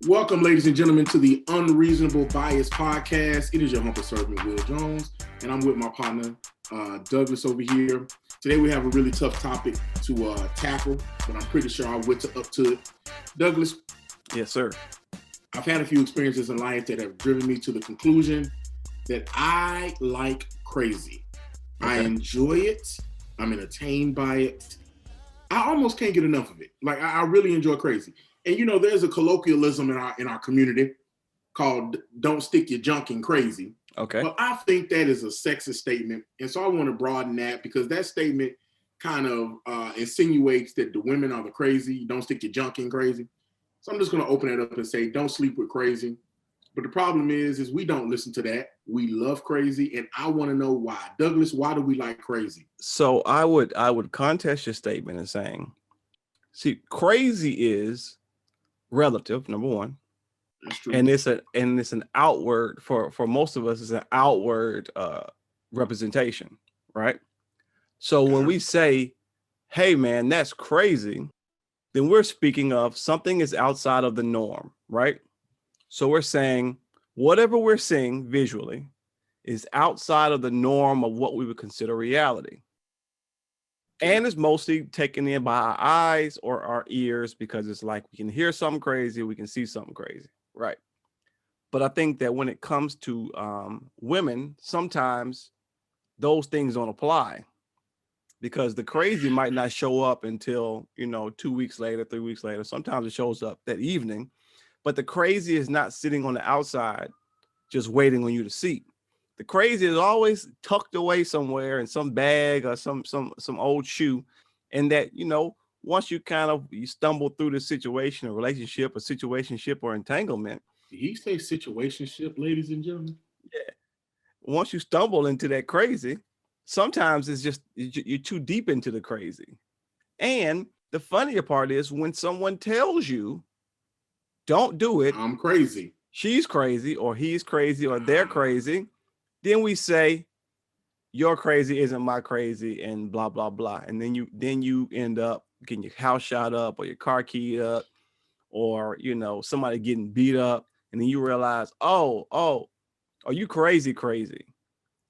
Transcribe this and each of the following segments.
Welcome, ladies and gentlemen, to the Unreasonable Bias Podcast. It is your humble servant, Will Jones, and I'm with my partner, Douglas, over here. Today, we have a really tough topic to tackle, but I'm pretty sure our wits are up to it. Douglas. Yes, sir. I've had a few experiences in life that have driven me to the conclusion that I like crazy. Okay. I enjoy it. I'm entertained by it. I almost can't get enough of it. Like, I really enjoy crazy. And, you know, there's a colloquialism in our community called "don't stick your junk in crazy." Okay. But I think that is a sexist statement. And so I want to broaden that because that statement kind of insinuates that the women are the crazy. Don't stick your junk in crazy. So I'm just going to open it up and say, don't sleep with crazy. But the problem is we don't listen to that. We love crazy. And I want to know why. Douglas, why do we like crazy? So I would contest your statement in saying, see, crazy is relative, number one. That's true. And it's an outward for most of us, it's an outward representation, right? So when we say, hey man, that's crazy, then we're speaking of something is outside of the norm, right? So we're saying whatever we're seeing visually is outside of the norm of what we would consider reality. And it's mostly taken in by our eyes or our ears because it's like we can hear something crazy, we can see something crazy, right? But I think that when it comes to women, sometimes those things don't apply because the crazy might not show up until, 2 weeks later, 3 weeks later. Sometimes it shows up that evening, but the crazy is not sitting on the outside just waiting on you to see. The crazy is always tucked away somewhere in some bag or some old shoe. And that, once you you stumble through the situation, a relationship, a situationship or entanglement. Did he say situationship, ladies and gentlemen? Yeah. Once you stumble into that crazy, sometimes it's just you're too deep into the crazy. And the funnier part is when someone tells you, don't do it. I'm crazy. She's crazy or he's crazy or they're crazy. Then we say, your crazy isn't my crazy and blah, blah, blah. And then you end up getting your house shot up or your car keyed up or, somebody getting beat up. And then you realize, oh, are you crazy?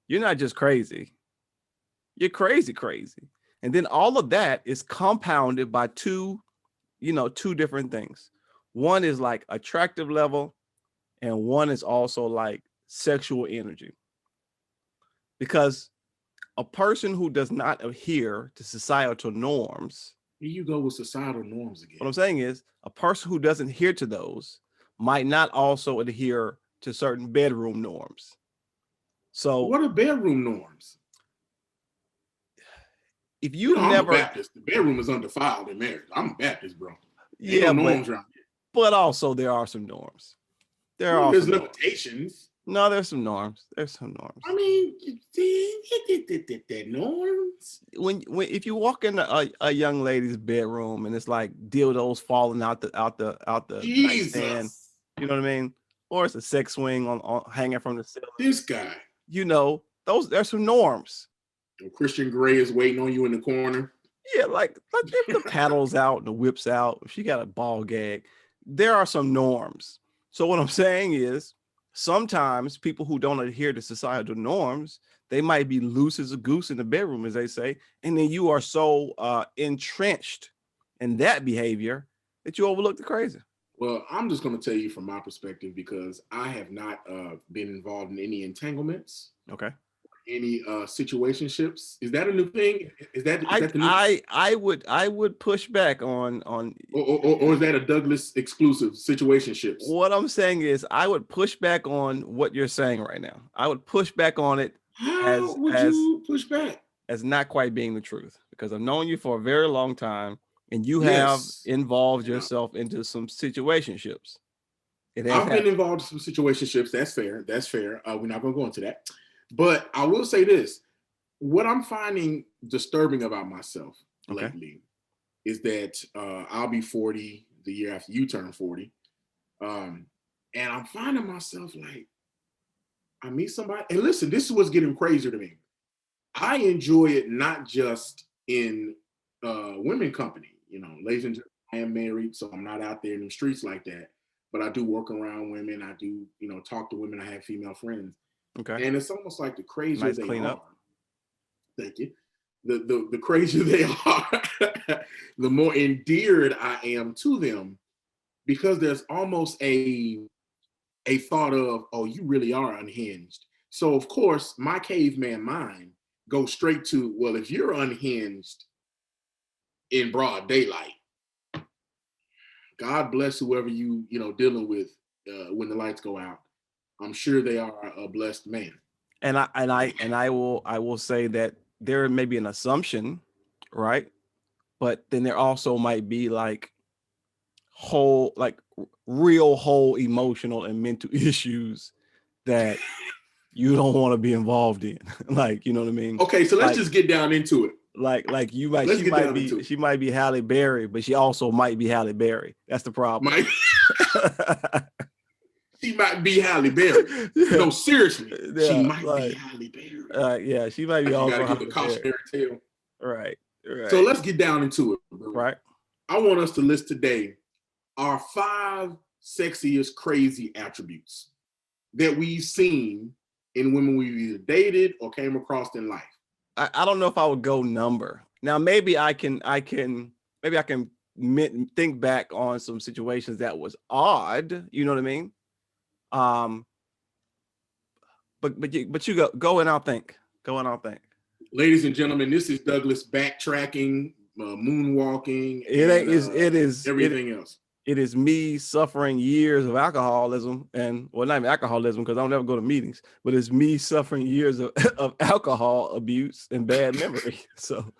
You're not just crazy. You're crazy. And then all of that is compounded by two different things. One is like attractive level and one is also like sexual energy. Because a person who does not adhere to societal norms. Here you go with societal norms again. What I'm saying is a person who doesn't adhere to those might not also adhere to certain bedroom norms. So what are bedroom norms? If you never, I'm a Baptist. The bedroom is undefiled in marriage. I'm a Baptist, bro. Yeah, no norms around here. But also there are some norms. There's limitations. No, there's some norms. I mean, the norms. When if you walk in a young lady's bedroom and it's like dildos falling out the nightstand, you know what I mean? Or it's a sex swing on hanging from the ceiling. This guy. There's some norms. Christian Grey is waiting on you in the corner. Yeah, like if the paddle's out and the whip's out, if she got a ball gag, there are some norms. So what I'm saying is, sometimes people who don't adhere to societal norms, they might be loose as a goose in the bedroom, as they say, and then you are so entrenched in that behavior that you overlook the crazy. Well, I'm just going to tell you from my perspective because I have not been involved in any entanglements. Okay. Any situationships. Is that a new thing? Is that the new I would push back on or is that a Douglas exclusive situationships? What I'm saying is I would push back on what you're saying right now. I would push back on it. How would you push back? As not quite being the truth, because I've known you for a very long time and you have involved yourself into some situationships. I've been involved in some situationships. That's fair. We're not going to go into that. But I will say this, what I'm finding disturbing about myself lately is that I'll be 40 the year after you turn 40. And I'm finding myself like, I meet somebody, and listen, this is what's getting crazier to me. I enjoy it not just in women company, ladies and gentlemen, I am married, so I'm not out there in the streets like that. but I do work around women. I do, talk to women. I have female friends. Okay. And it's almost like the crazier Nice they cleanup. are. Thank you. The crazier they are, the more endeared I am to them, because there's almost a thought of, oh, you really are unhinged. So of course, my caveman mind goes straight to, well, if you're unhinged in broad daylight, God bless whoever dealing with when the lights go out. I'm sure they are a blessed man. And I will say that there may be an assumption, right? But then there also might be like real whole emotional and mental issues that you don't want to be involved in. Like, you know what I mean? Okay, so let's just get down into it. Like she might be Halle Berry, but she also might be Halle Berry. That's the problem. She might be Halle Berry. Yeah. No, seriously, yeah, she might be Halle Berry. Yeah, she might be also. You gotta give the cautionary tale. Right. So let's get down into it, bro. Right. I want us to list today our 5 sexiest crazy attributes that we've seen in women we've either dated or came across in life. I don't know if I would go number. Now maybe I can think back on some situations that was odd. You know what I mean? But you go and I'll think. Go and I'll think. Ladies and gentlemen, this is Douglas backtracking, moonwalking. It is everything else. It is me suffering years of alcoholism not even alcoholism, because I don't ever go to meetings, but it's me suffering years of alcohol abuse and bad memory. So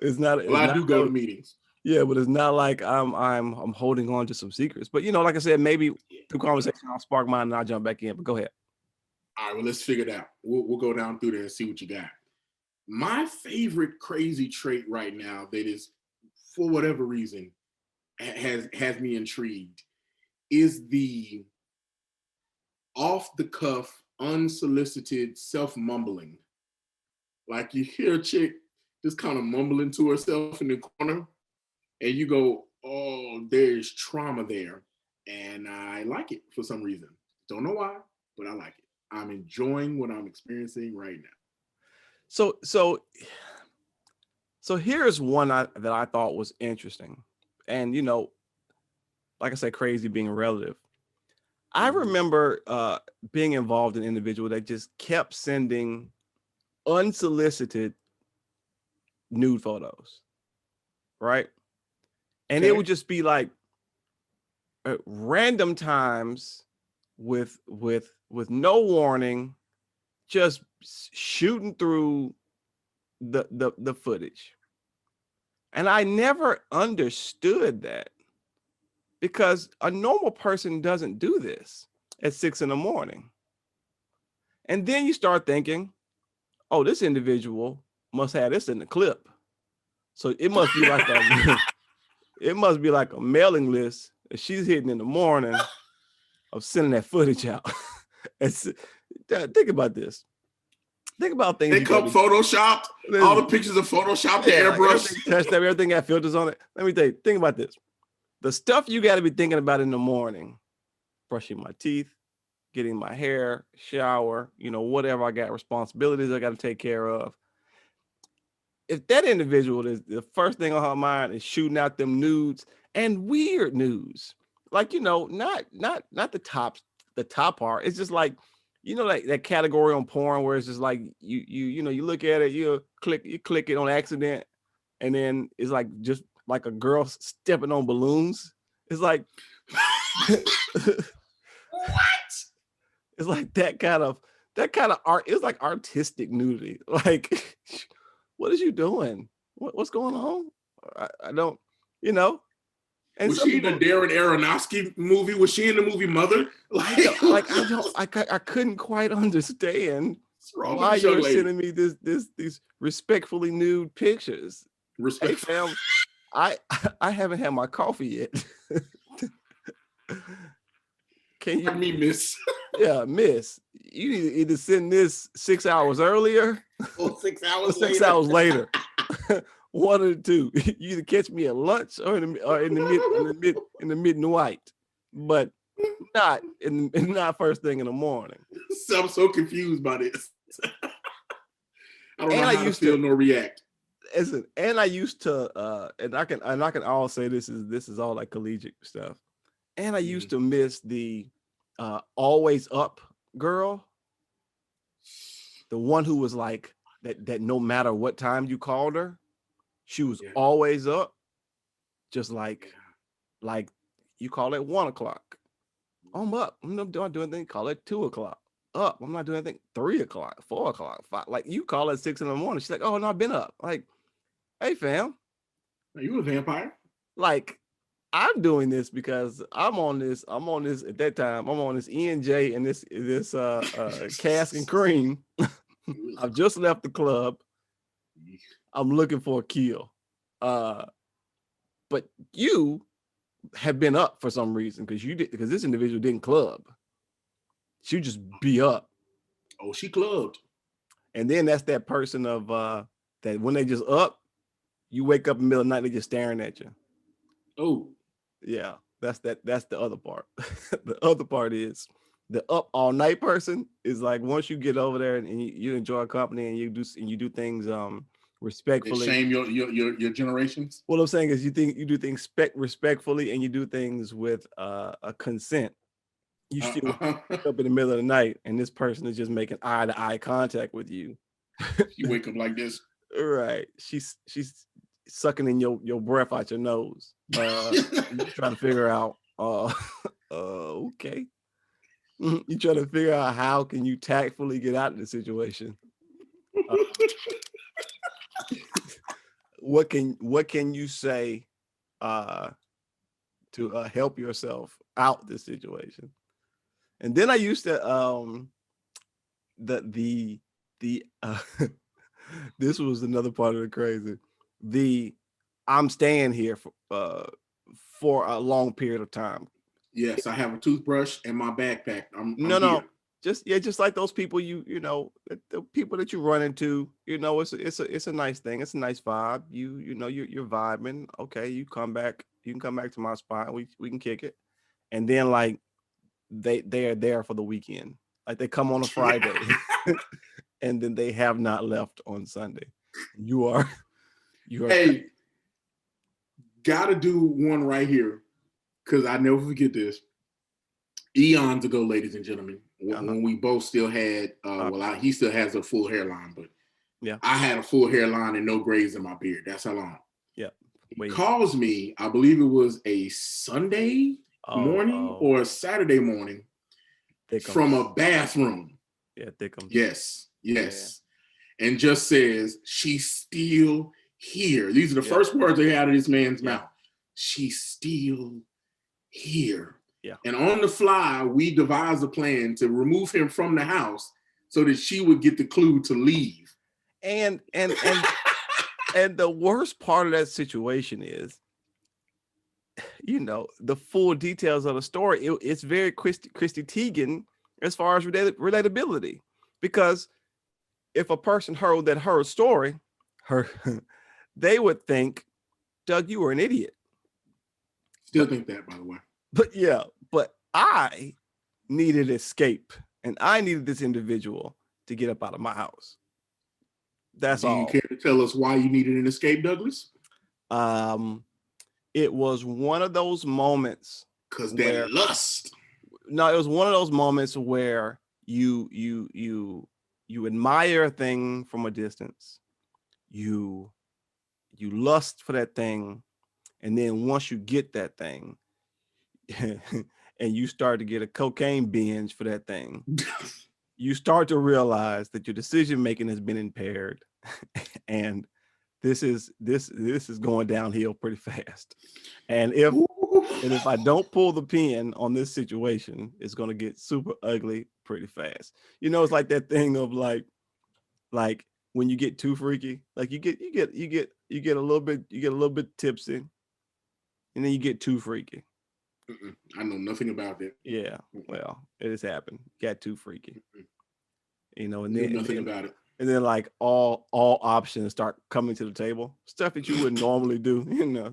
it's not. I do go to meetings. Yeah, but it's not like I'm holding on to some secrets. But like I said, maybe through conversation I'll spark mine and I'll jump back in. But go ahead. All right, well, let's figure it out. We'll go down through there and see what you got. My favorite crazy trait right now that is, for whatever reason, has me intrigued is the off-the-cuff, unsolicited self-mumbling. Like you hear a chick just kind of mumbling to herself in the corner, and you go, oh, there's trauma there. And I like it for some reason. Don't know why, but I like it. I'm enjoying what I'm experiencing right now. So here's one that I thought was interesting. And, like I said, crazy being relative. I remember being involved in an individual that just kept sending unsolicited nude photos, right? And it would just be like random times with no warning, just shooting through the footage. And I never understood that, because a normal person doesn't do this at 6 a.m. And then you start thinking, oh, this individual must have this in the clip. So it must be like a mailing list that she's hitting in the morning of sending that footage out. Think about this. Think about things. They come photoshopped. All the pictures are photoshopped, airbrush. Everything got filters on it. Let me tell you, think about this. The stuff you got to be thinking about in the morning: brushing my teeth, getting my hair, shower, whatever I got responsibilities I got to take care of. If that individual is the first thing on her mind is shooting out them nudes and weird nudes, like, not the top part. It's just like, like that category on porn where it's just like you look at it, you click it on accident, and then it's like just like a girl stepping on balloons. It's like what? It's like that kind of art. It's like artistic nudity. Like, what is you doing? What's going on? I don't, And was she in a Darren Aronofsky movie? Was she in the movie Mother? I couldn't quite understand why you're sending me these respectfully nude pictures. Hey, fam, I haven't had my coffee yet. Can you? Me, miss. Yeah, miss. You need to either send this 6 hours earlier or 6 hours or 6 hours later. One of the two. You either catch me at lunch or in the mid-night. but not not first thing in the morning. So I'm so confused by this. I don't know And I how to used feel to nor react. listen, and I used to and I can all say this is all like collegiate stuff. And I used to miss the always up girl, the one who was like that no matter what time you called her, she was always up, just like you call it 1 o'clock. I'm up. I'm not doing anything. Call it 2 o'clock. Up. I'm not doing anything. 3 o'clock, 4 o'clock, 5. Like you call it 6 in the morning. She's like, oh no, I've been up. Like, hey fam. Are you a vampire? Like, I'm doing this because I'm on this at that time. I'm on this E&J and this cask and cream. I've just left the club. I'm looking for a kill. But you have been up for some reason because this individual didn't club. She just be up. Oh, she clubbed. And then that's that person of that when they just up, you wake up in the middle of the night, they just staring at you. Oh. Yeah, that's the other part. The other part is the up all night person is like once you get over there and you enjoy company and you do things respectfully. They shame your generations. What I'm saying is you do things respectfully and you do things with a consent. You still wake up in the middle of the night and this person is just making eye-to-eye contact with you. You wake up like this. Right. She's sucking in your breath out your nose. Trying to figure out okay. You trying to figure out how can you tactfully get out of the situation. What can you say to help yourself out this situation? And then I used to this was another part of the crazy. I'm staying here for a long period of time. Yes, I have a toothbrush and my backpack. I'm here. Just like those people you know, the people that you run into, you know, it's a nice thing. It's a nice vibe. You're vibing. Okay, you can come back to my spot. We can kick it. And then like they are there for the weekend. Like they come on a Friday and then they have not left on Sunday. You are hey, gotta do one right here because I never forget this. Eons ago, ladies and gentlemen, when we both still had he still has a full hairline, but I had a full hairline and no grays in my beard. That's how long. Yeah. He calls me, I believe it was a Sunday morning or a Saturday morning from a bathroom. Yeah, Thickums. Yes. Yeah. And just says, she's still here. These are the first words they had out of this man's mouth. She's still here. Yeah. And on the fly, we devised a plan to remove him from the house so that she would get the clue to leave. And the worst part of that situation is, you know, the full details of the story. It's very Christy Teigen as far as relatability, because if a person heard her story, they would think, Doug, you were an idiot. Still think that, by the way. But I needed escape, and I needed this individual to get up out of my house. That's all. Do you care to tell us why you needed an escape, Douglas? It was one of those moments. Because they're lust. No, it was one of those moments where you admire a thing from a distance. You lust for that thing, and then once you get that thing, and you start to get a cocaine binge for that thing, you start to realize that your decision making has been impaired, and this is going downhill pretty fast. And if I don't pull the pin on this situation, it's going to get super ugly pretty fast. You know, it's like that thing of like when you get too freaky, like you get a little bit tipsy, and then you get too freaky. I know nothing about that. Yeah, well, it has happened. Got too freaky. You know, and then nothing about it. And then like all options start coming to the table, stuff that you wouldn't normally do.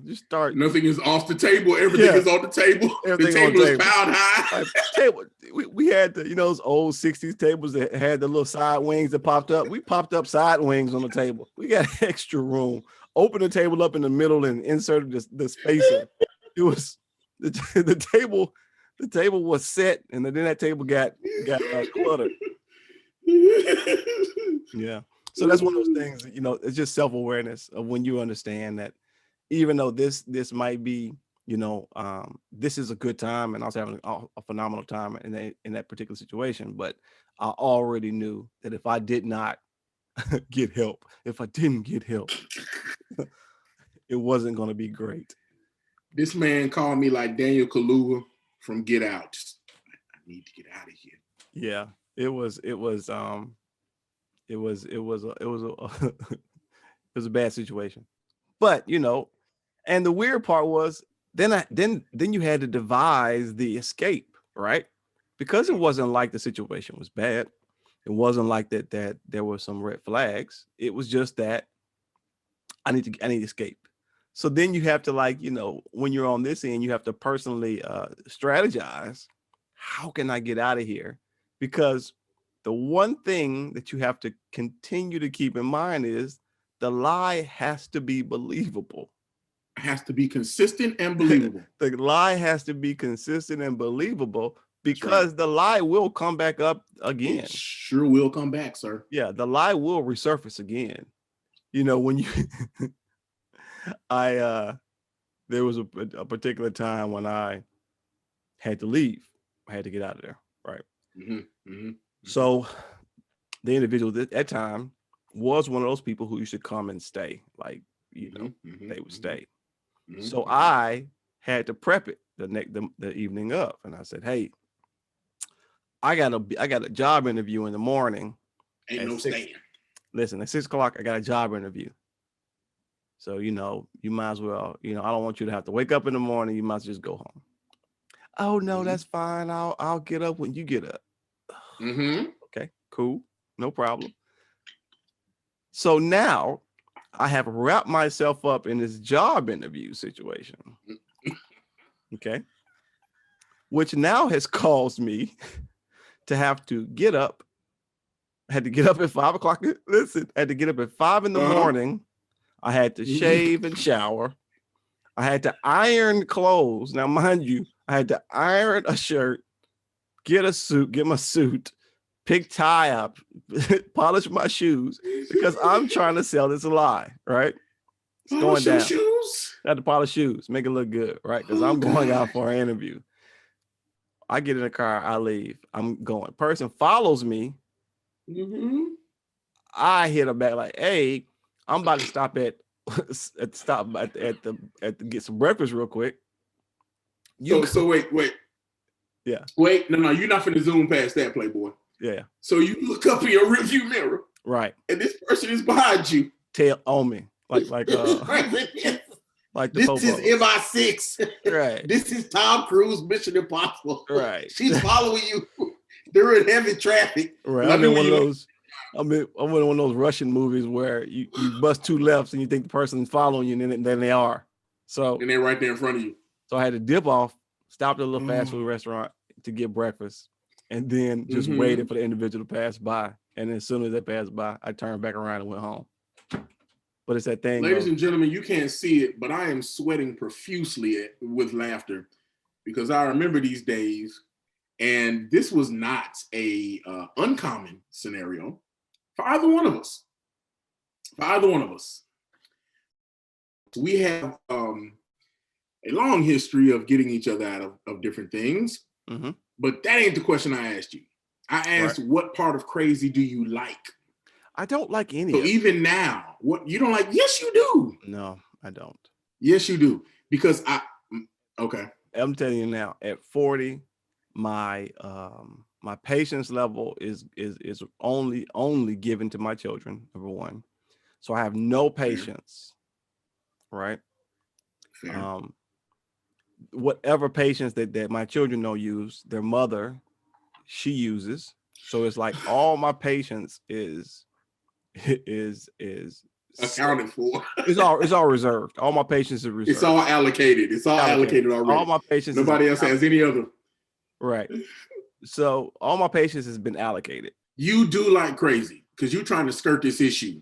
Just start. Nothing is off the table. Everything is on the table. Everything the table on the is piled high. Like, table. We had those old 60s tables that had the little side wings that popped up. We popped up side wings on the table. We got extra room. Open the table up in the middle and inserted the spacer. It was the table. The table was set, and then that table got cluttered. Yeah. So that's one of those things, it's just self-awareness of when you understand that even though this might be, this is a good time, and I was having a phenomenal time in that particular situation, but I already knew that if I did not get help, if I didn't get help, it wasn't going to be great. This man called me like Daniel Kaluuya from Get Out. I need to get out of here. Yeah, it was a a bad situation, but and the weird part was then you had to devise the escape, right? Because it wasn't like the situation was bad. It wasn't like that there were some red flags. It was just that I need to escape. So then you have to, like, when you're on this end, you have to personally strategize. How can I get out of here? Because the one thing that you have to continue to keep in mind is the lie has to be believable. It has to be consistent and believable. The lie has to be consistent and believable, because the lie will come back up again. It sure will come back, sir. Yeah, the lie will resurface again. When you there was a particular time when I had to leave. I had to get out of there, right? So the individual at that time was one of those people who used to come and stay, like, they would stay. So I had to prep it the evening of, and I said, "Hey, I got a job interview in the morning. Ain't no staying. Listen, at 6 o'clock, I got a job interview. So, you might as well, I don't want you to have to wake up in the morning. You might as well just go home." "Oh, no, that's fine. I'll get up when you get up." Okay, cool. No problem. So now I have wrapped myself up in this job interview situation. Okay. Which now has caused me to have to get up. I had to get up at 5 o'clock. Listen, I had to get up at 5 in the morning. I had to shave and shower. I had to iron clothes. Now, mind you, I had to iron a shirt, get my suit, pick tie up, polish my shoes, because I'm trying to sell this lie, right? It's going down. Shoes? I had to polish shoes, make it look good, right? Because I'm going out for an interview. I get in the car, I leave. I'm going. Person follows me. I hit her back like, "Hey, I'm about to stop at get some breakfast real quick." So wait. Yeah. Wait, no, you're not finna zoom past that, Playboy. Yeah. So you look up in your rearview mirror, right, and this person is behind you, tail on me, like the this is MI6. Right. This is Tom Cruise Mission Impossible. Right. She's following you. They're in heavy traffic. Right. I'm in one of those Russian movies where you bust two lefts and you think the person's following you, and then they are. So and they're right there in front of you. So I had to dip off, stop at a little fast food restaurant to get breakfast, and then just waited for the individual to pass by. And as soon as they passed by, I turned back around and went home. But it's that thing. Ladies and gentlemen, you can't see it, but I am sweating profusely with laughter, because I remember these days, and this was not a uncommon scenario for either one of us. We have a long history of getting each other out of different things, but that ain't the question I asked you. I asked, what part of crazy do you like? I don't like any. So even now, what you don't like? Yes, you do. No, I don't. Yes, you do. Because I'm telling you now, at 40, my patience level is only given to my children, number one. So I have no patience. Right. Fair. Whatever patience that my children don't use, their mother, she uses. So it's like all my patience is is accounted for. It's all reserved. All my patients are reserved. It's all allocated. It's all allocated already. All my patients. Nobody else has any other. Right. So all my patients has been allocated. You do like crazy because you're trying to skirt this issue.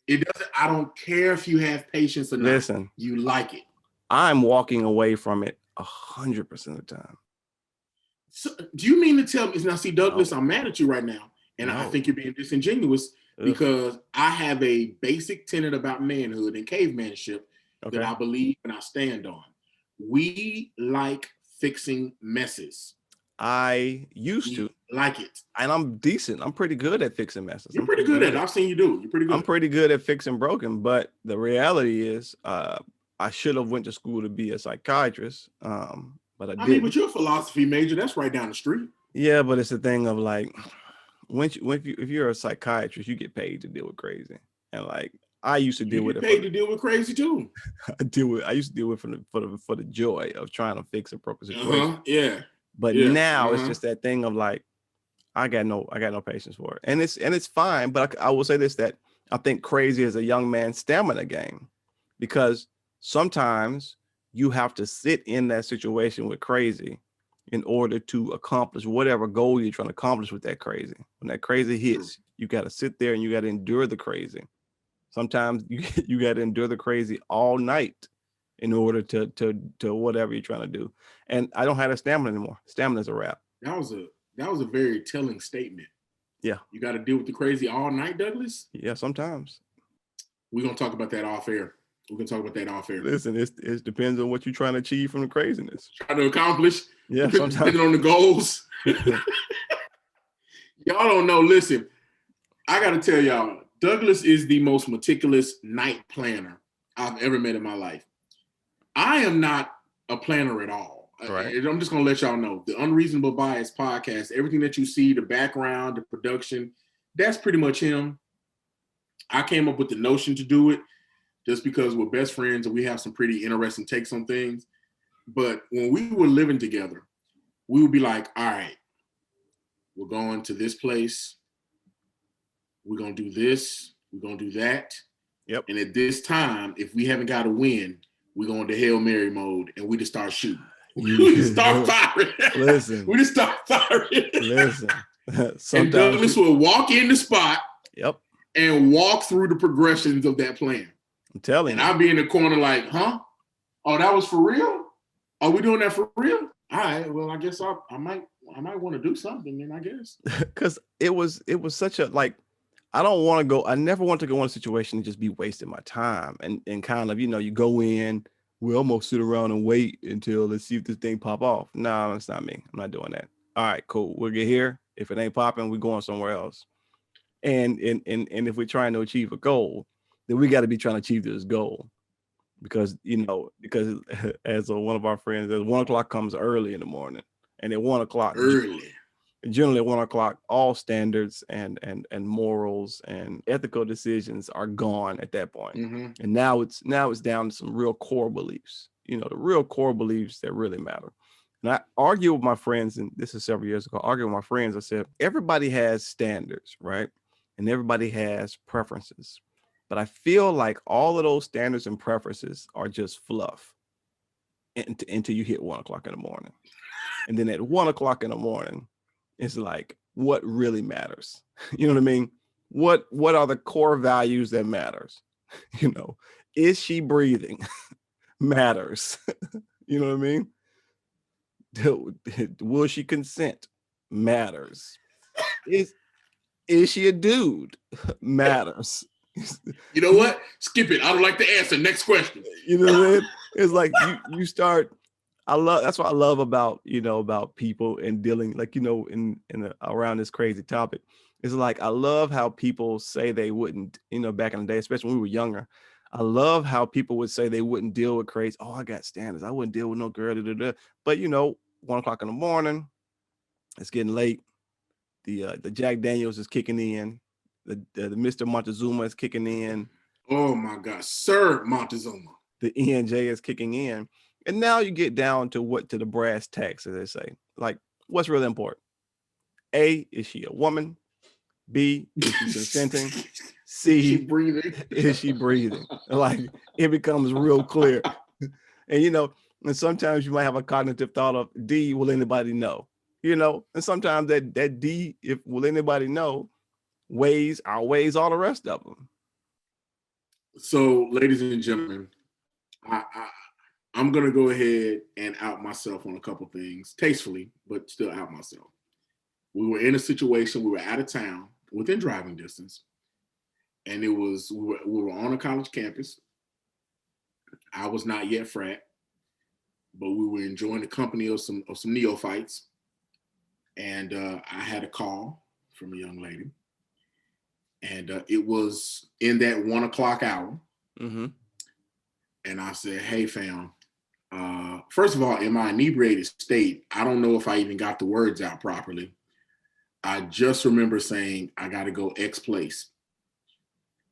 It doesn't. I don't care if you have patients or not. Listen, you like it. I'm walking away from it 100% of the time. So, do you mean to tell me? Now, see, Douglas, No. I'm mad at you right now, and I think you're being disingenuous because I have a basic tenet about manhood and cavemanship that I believe and I stand on. We like fixing messes. I used to like it, and I'm decent. I'm pretty good at fixing messes. You're pretty good at it. I've seen you do. You're pretty good. I'm pretty good at fixing broken, but the reality is, I should have went to school to be a psychiatrist, but I didn't. mean, but you're a philosophy major. That's right down the street. Yeah, but it's a thing of like, if you're a psychiatrist, you get paid to deal with crazy, and like I used to deal with it. Paid to deal with crazy too. I used to deal with for the joy of trying to fix a broken situation. Yeah. But now it's just that thing of like, I got no patience for it, and it's fine. But I will say this, that I think crazy is a young man's stamina game, because sometimes you have to sit in that situation with crazy in order to accomplish whatever goal you're trying to accomplish with that crazy. When that crazy hits, you got to sit there and you got to endure the crazy. Sometimes you got to endure the crazy all night in order to whatever you're trying to do. And I don't have that stamina anymore. Stamina's a wrap. That was a very telling statement. Yeah. You got to deal with the crazy all night, Douglas? Yeah, sometimes. We're going to talk about that off air. We're going to talk about that off air. Listen, it depends on what you're trying to achieve from the craziness. Trying to accomplish. Yeah, sometimes. Depending on the goals. Y'all don't know. Listen, I got to tell y'all, Douglas is the most meticulous night planner I've ever met in my life. I am not a planner at all. Right. I'm just going to let y'all know. The Unreasonable Bias podcast, everything that you see, the background, the production, that's pretty much him. I came up with the notion to do it just because we're best friends and we have some pretty interesting takes on things. But when we were living together, we would be like, all right, we're going to this place. We're going to do this. We're going to do that. Yep. And at this time, if we haven't got a win, we're going to Hail Mary mode and we just start shooting. We just start firing. Listen. We just start firing. Listen. And Douglas will walk in the spot. Yep. And walk through the progressions of that plan. I'm telling you. And I'll be in the corner like, huh? Oh, that was for real? Are we doing that for real? All right. Well, I guess I might want to do something then, I guess. Because it was such a, like, I never want to go in a situation and just be wasting my time and kind of, you go in, we almost sit around and wait until let's see if this thing pop off. No, that's not me. I'm not doing that. All right, cool. We'll get here. If it ain't popping, we're going somewhere else. And if we're trying to achieve a goal, then we got to be trying to achieve this goal. Because as one of our friends, 1 o'clock comes early in the morning, and at 1 o'clock, generally at 1 o'clock, all standards and morals and ethical decisions are gone at that point. Mm-hmm. And now it's down to some real core beliefs, the real core beliefs that really matter. And I argue with my friends, and this is several years ago, arguing with my friends, I said, everybody has standards, right? And everybody has preferences. But I feel like all of those standards and preferences are just fluff until you hit 1 o'clock in the morning. And then at 1 o'clock in the morning, it's like, what really matters? You know what I mean? What are the core values that matters? Is she breathing? Matters. You know what I mean? Will she consent? Matters. Is she a dude? Matters. You know what? Skip it. I don't like the answer. Next question. You know what I mean? It's like you start. That's what I love about about people and dealing, like, in around this crazy topic. It's like, I love how people say they wouldn't, back in the day, especially when we were younger. I love how people would say they wouldn't deal with crazy. Oh, I got standards. I wouldn't deal with no girl. But 1 o'clock in the morning, it's getting late. The Jack Daniels is kicking in. The Mr. Montezuma is kicking in. Oh my God, Sir Montezuma. The ENJ is kicking in. And now you get down to the brass tacks, as they say. Like, what's really important? A, is she a woman? B, is she consenting? Is she C, breathing? is she breathing? Like it becomes real clear. And and sometimes you might have a cognitive thought of D, will anybody know? And sometimes that D, if will anybody know, outweighs all the rest of them. So, ladies and gentlemen, I'm gonna go ahead and out myself on a couple things, tastefully, but still out myself. We were in a situation, we were out of town, within driving distance, and we were on a college campus. I was not yet frat, but we were enjoying the company of some neophytes. And I had a call from a young lady, and it was in that 1 o'clock hour. Mm-hmm. And I said, "Hey, fam. First of all, in my inebriated state, I don't know if I even got the words out properly. I just remember saying, I got to go X place.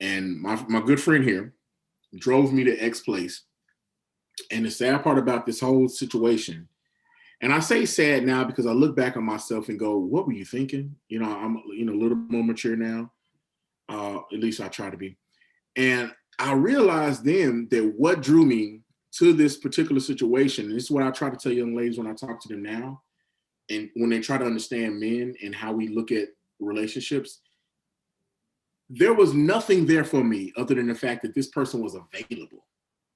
And my good friend here drove me to X place. And the sad part about this whole situation, and I say sad now because I look back on myself and go, what were you thinking? I'm a little more mature now. At least I try to be. And I realized then that what drew me to this particular situation, and this is what I try to tell young ladies when I talk to them now, and when they try to understand men and how we look at relationships, there was nothing there for me other than the fact that this person was available.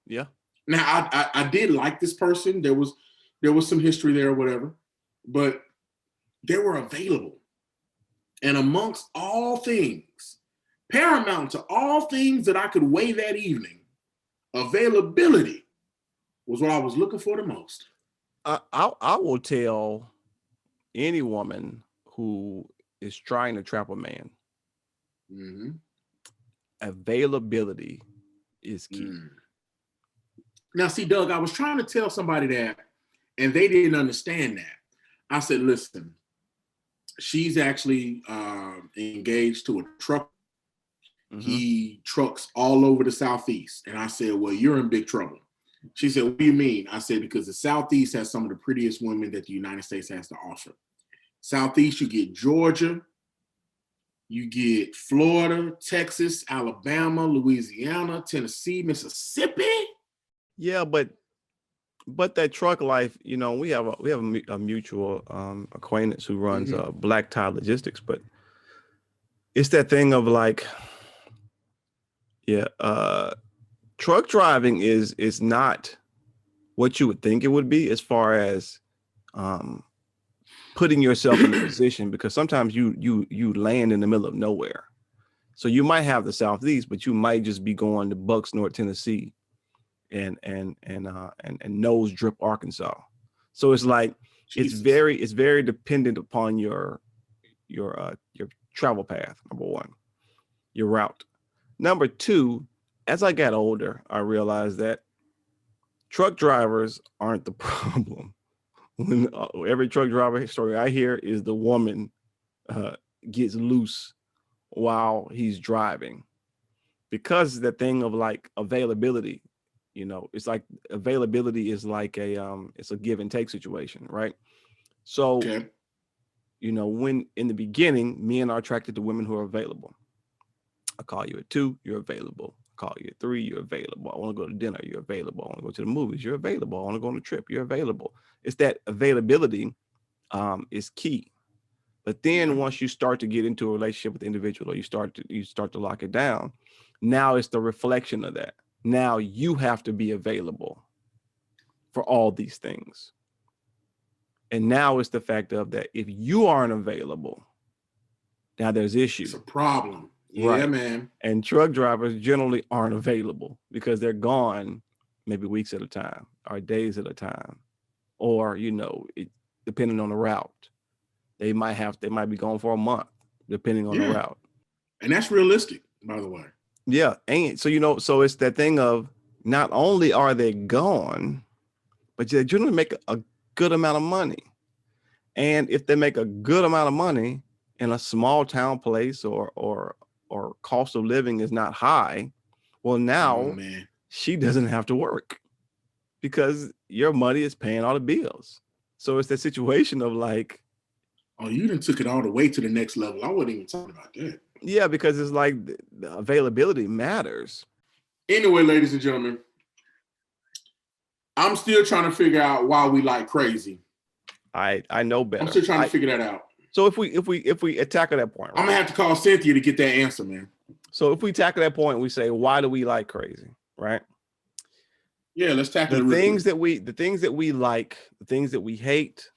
Yeah. Now, I did like this person. There was some history there or whatever, but they were available. And amongst all things, paramount to all things that I could weigh that evening, availability was what I was looking for the most. I will tell any woman who is trying to trap a man, Mm-hmm. availability is key. Now, see, Doug, I was trying to tell somebody that, and they didn't understand that. I said, listen, she's actually engaged to a truck. Mm-hmm. He trucks all over the Southeast. And I said, well, you're in big trouble. She said, what do you mean? I said, because the Southeast has some of the prettiest women that the United States has to offer. Southeast, you get Georgia, you get Florida, Texas, Alabama, Louisiana, Tennessee, Mississippi. Yeah, but that truck life, we have a mutual acquaintance who runs Black Tie Logistics, but it's that thing of like, truck driving is not what you would think it would be as far as putting yourself in a position, because sometimes you land in the middle of nowhere. So you might have the Southeast, but you might just be going to Bucks, North Tennessee and Nose Drip, Arkansas. So it's like, Jesus. it's very dependent upon your travel path, number one, your route. Number two, as I got older, I realized that truck drivers aren't the problem. When every truck driver story I hear is the woman gets loose while he's driving, because the thing of like availability, it's like availability is like it's a give and take situation, right? So, okay. When in the beginning, men are attracted to women who are available. I call you at 2, you're available. I call you at 3, you're available. I want to go to dinner, you're available. I want to go to the movies, you're available. I want to go on a trip, you're available. It's that availability is key. But then once you start to get into a relationship with the individual, or you start to lock it down, now it's the reflection of that. Now you have to be available for all these things. And now it's the fact of that if you aren't available, now there's issues. It's a problem. Yeah, right, man. And truck drivers generally aren't available because they're gone maybe weeks at a time or days at a time, or depending on the route, they might be gone for a month, depending on the route. And that's realistic, by the way. Yeah, and so it's that thing of not only are they gone, but they generally make a good amount of money. And if they make a good amount of money in a small town place or cost of living is not high, well, now she doesn't have to work because your money is paying all the bills. So it's that situation of like, oh, you done took it all the way to the next level. I wasn't even talking about that. Yeah, because it's like the availability matters. Anyway, ladies and gentlemen, I'm still trying to figure out why we like crazy. I know better. I'm still trying to figure that out. So if we tackle that point, right? I'm gonna have to call Cynthia to get that answer, man. So if we tackle that point, we say, why do we like crazy, right? Yeah, let's tackle the it real things quick. the things that we like, the things that we hate,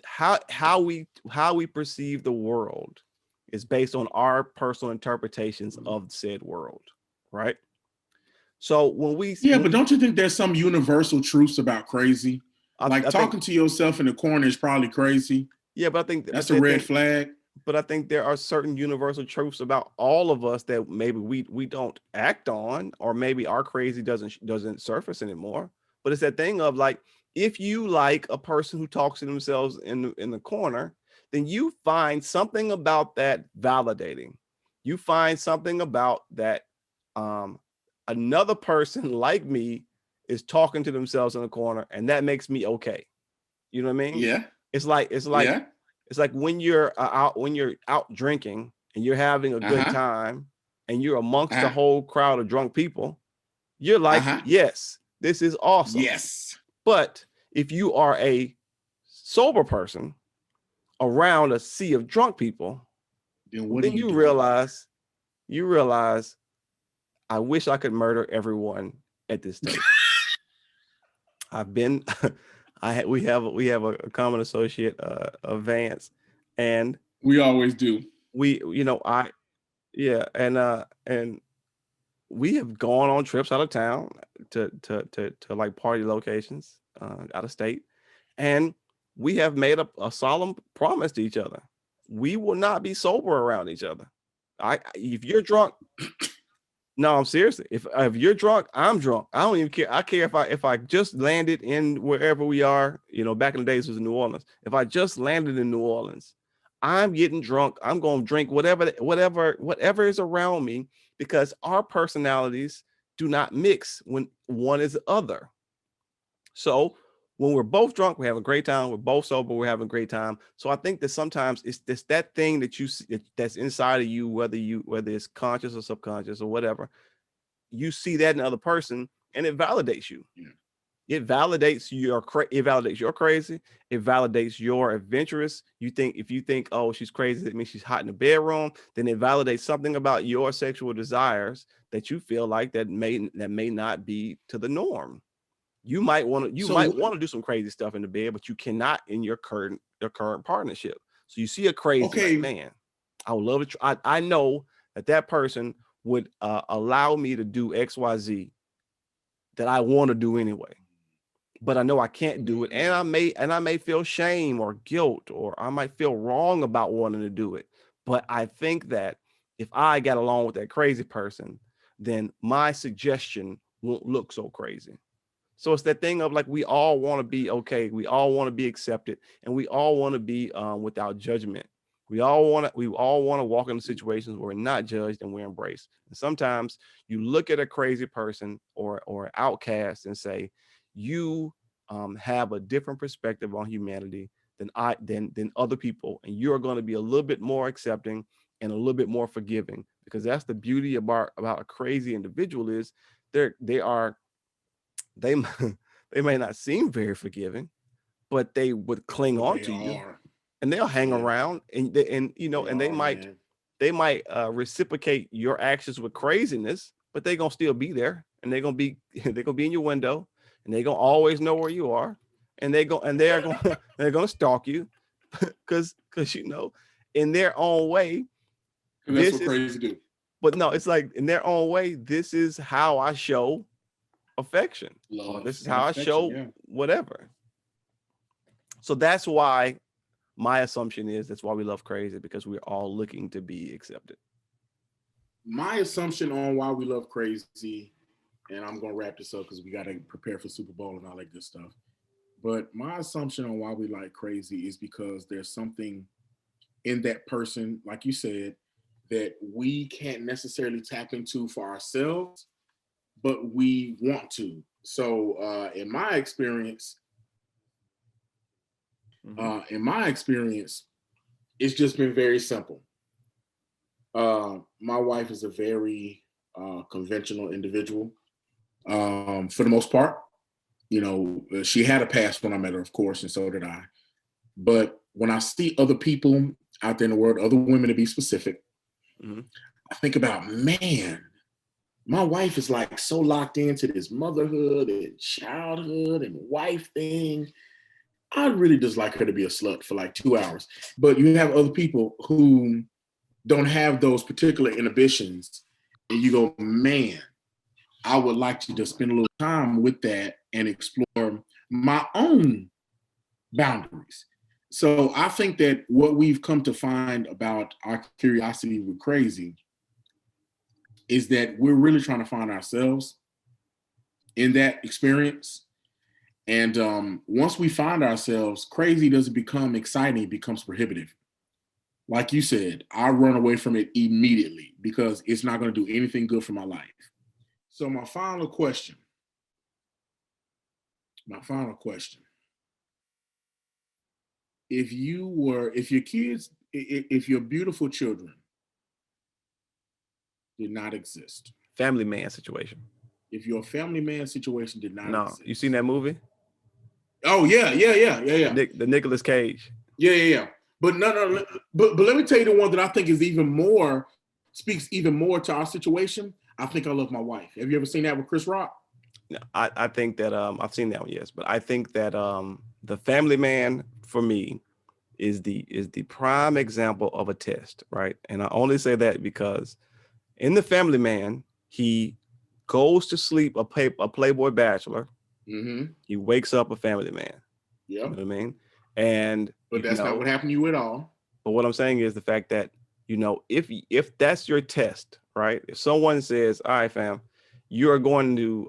how we perceive the world is based on our personal interpretations of said world, right? So when we but don't you think there's some universal truths about crazy? Like I talking to yourself in the corner is probably crazy. Yeah, but I think that's a red flag. But I think there are certain universal truths about all of us that maybe we don't act on, or maybe our crazy doesn't surface anymore. But it's that thing of like, if you like a person who talks to themselves in the corner, then you find something about that validating. You find something about that another person like me is talking to themselves in the corner, and that makes me okay. You know what I mean? Yeah. It's like when you're out drinking and you're having a good time and you're amongst a whole crowd of drunk people, you're like, yes, this is awesome. Yes. But if you are a sober person around a sea of drunk people, then you realize, I wish I could murder everyone at this table. We have a common associate, Vance, and we always do. And we have gone on trips out of town to like party locations out of state, and we have made a solemn promise to each other: we will not be sober around each other. If you're drunk. No, I'm seriously. If you're drunk, I'm drunk. I don't even care. I care if I just landed in wherever we are. Back in the days it was in New Orleans. If I just landed in New Orleans, I'm getting drunk. I'm going to drink whatever is around me, because our personalities do not mix when one is the other. So when we're both drunk, we have a great time. We're both sober, we're having a great time. So I think that sometimes it's that thing that you see that's inside of you, whether it's conscious or subconscious or whatever, you see that in the other person, and it validates you. Yeah. It validates your crazy. It validates your adventurous. If you think, oh, she's crazy, that means she's hot in the bedroom. Then it validates something about your sexual desires that you feel like that may not be to the norm. You might want to do some crazy stuff in the bed, but you cannot in your current partnership. So you see a crazy, like, man, I would love it. I know that person would allow me to do XYZ that I want to do anyway, but I know I can't do it, and I may feel shame or guilt, or I might feel wrong about wanting to do it. But I think that if I got along with that crazy person, then my suggestion won't look so crazy. So it's that thing of like, we all want to be okay. We all want to be accepted, and we all want to be without judgment. We all want to walk into situations where we're not judged and we're embraced. And sometimes you look at a crazy person or an outcast and say, you have a different perspective on humanity than other people, and you're going to be a little bit more accepting and a little bit more forgiving, because that's the beauty about a crazy individual is they may not seem very forgiving, but they would cling on to you, and they'll hang around, and they might reciprocate your actions with craziness, but they're gonna still be there, and they're gonna be in your window, and they're gonna always know where you are, and they're gonna stalk you, because in their own way, that's what crazy do. But no, it's like, in their own way, this is how I show affection, love, this is how I show whatever. So that's why my assumption is that's why we love crazy, because we're all looking to be accepted. My assumption on why we love crazy, and I'm going to wrap this up because we got to prepare for Super Bowl and all that good stuff. But my assumption on why we like crazy is because there's something in that person, like you said, that we can't necessarily tap into for ourselves, but we want to. So in my experience, it's just been very simple. My wife is a very conventional individual. For the most part, she had a past when I met her, of course, and so did I. But when I see other people out there in the world, other women to be specific, Mhm. I think about, man, my wife is like so locked into this motherhood and childhood and wife thing. I'd really just like her to be a slut for like 2 hours. But you have other people who don't have those particular inhibitions. And you go, man, I would like to just spend a little time with that and explore my own boundaries. So I think that what we've come to find about our curiosity with crazy is that we're really trying to find ourselves in that experience. And once we find ourselves, crazy doesn't become exciting, it becomes prohibitive. Like you said, I run away from it immediately because it's not going to do anything good for my life. So my final question, if your beautiful children did not exist, Family man situation. if your family man situation did not No, exist. you seen that movie? Oh yeah. The Nicolas Cage. Yeah. But no. But let me tell you the one that I think is speaks even more to our situation. I think I love my wife. Have you ever seen that with Chris Rock? No, I think that I've seen that one, yes, but I think that the family man for me is the prime example of a test, right? And I only say that because in the family man, he goes to sleep a playboy bachelor. Mm-hmm. He wakes up a family man. Yep. You know what I mean? And but that's not what happened to you at all. But what I'm saying is the fact that, if that's your test, right? If someone says, all right, fam, you're going to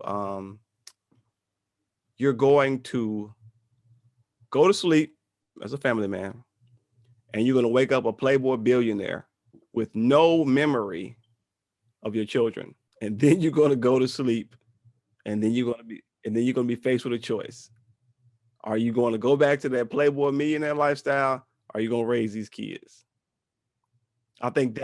go to sleep as a family man, and you're going to wake up a playboy billionaire with no memory of your children, and then you're going to go to sleep, and then you're going to be faced with a choice. Are you going to go back to that playboy millionaire lifestyle? Or are you going to raise these kids? I think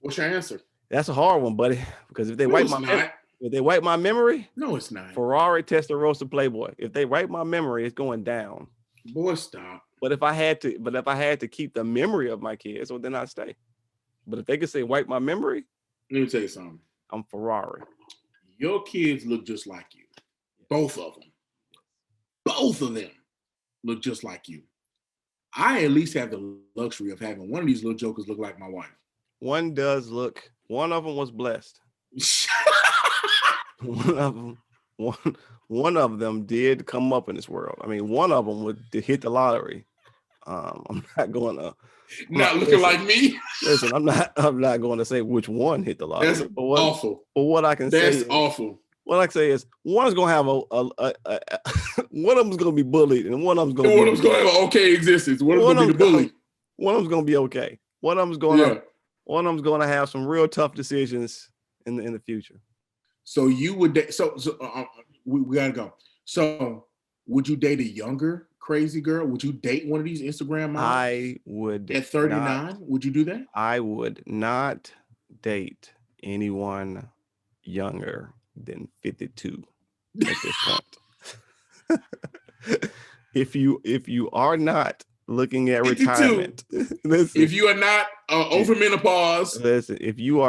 What's your answer? That's a hard one, buddy. Because if they wipe my memory, no, it's not. Ferrari, Testarossa, Playboy. If they wipe my memory, it's going down. Boy, stop. But if I had to keep the memory of my kids, well, then I'd stay. But if they could say wipe my memory, let me tell you something. I'm Ferrari. Your kids look just like you. Both of them. Both of them look just like you. I at least have the luxury of having one of these little jokers look like my wife. One does look. One of them was blessed. One of them did come up in this world. I mean, one of them would hit the lottery. I'm not going to. Not looking like me. Listen, I'm not going to say which one hit the lottery. That's awful. But what I can say is awful. What I can say is one is going to have one of them's going to be bullied, and one of them's going to have an okay existence. One of them's going to be the bully. One of them's going to be okay. One of them's going to have some real tough decisions in the future. So you would we gotta go. So would you date a younger crazy girl? Would you date one of these Instagram models? I would. At 39, would you do that? I would not date anyone younger than 52 at this point. If you are not looking at 52. Retirement, listen, if you are not over menopause, listen, if you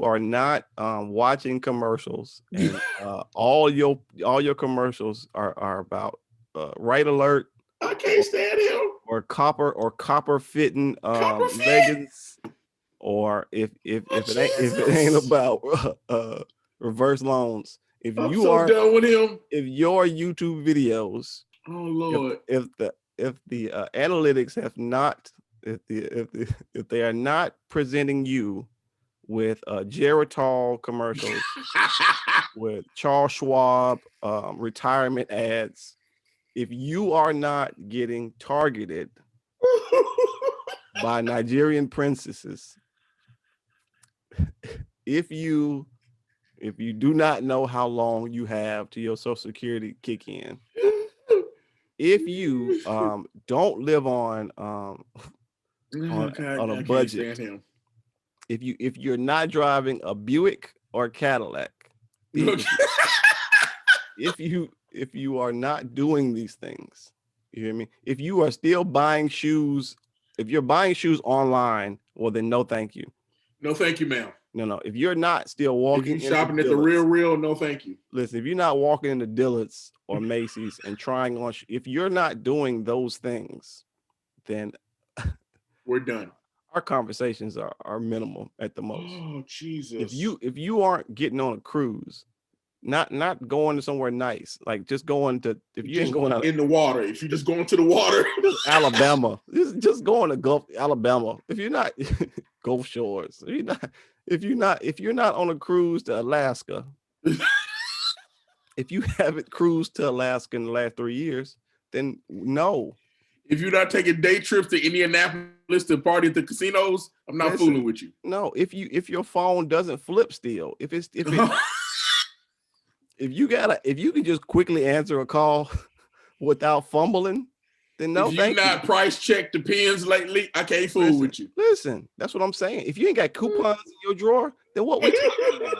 are not watching commercials, and all your commercials are about Right Alert, I can't stand him, or copper fitting leggings, or if it ain't about reverse loans. If I'm you so are done with him, if your YouTube videos, oh Lord, if the analytics have not, if they are not presenting you with Geritol commercials, with Charles Schwab retirement ads, if you are not getting targeted by Nigerian princesses, if you do not know how long you have to your Social Security kick in, if you don't live on a budget, if you're not driving a Buick or Cadillac, Okay. if you are not doing these things, you hear me? If you are still buying shoes, if you're buying shoes online, well then no thank you. No, thank you, ma'am. No. If you're not still If walking you shopping at the real, no, thank you. listen, if you're not walking into Dillard's or Macy's and trying on, if you're not doing those things, then we're done. Our conversations are minimal at the most. Oh, Jesus. If you aren't getting on a cruise, not going to somewhere nice, like just going to, if you ain't going out in the water, if you're just going to the water, Alabama, just going to Gulf Alabama. If you're not Gulf Shores, if you're not on a cruise to Alaska, if you haven't cruised to Alaska in the last 3 years, then no. If you're not taking day trips to Indianapolis to party at the casinos, I'm not fooling with you. No, if your phone doesn't flip still, if you can just quickly answer a call without fumbling, then no, if you not price check the pens lately, I can't fool with you. Listen, that's what I'm saying. If you ain't got coupons in your drawer, then what we talking about?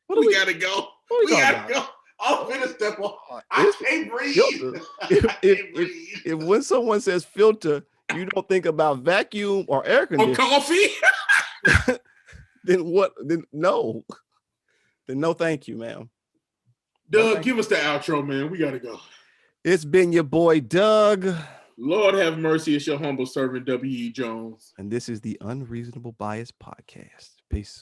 We gotta go. We gotta go. I'm gonna step on. I can't breathe. If when someone says filter, you don't think about vacuum or air conditioning. Or coffee? Then what? Then no. Then no, thank you, ma'am. Doug, give us the outro, man. We gotta go. It's been your boy Doug. Lord have mercy, it's your humble servant W.E. Jones. And this is the Unreasonable Bias Podcast. Peace.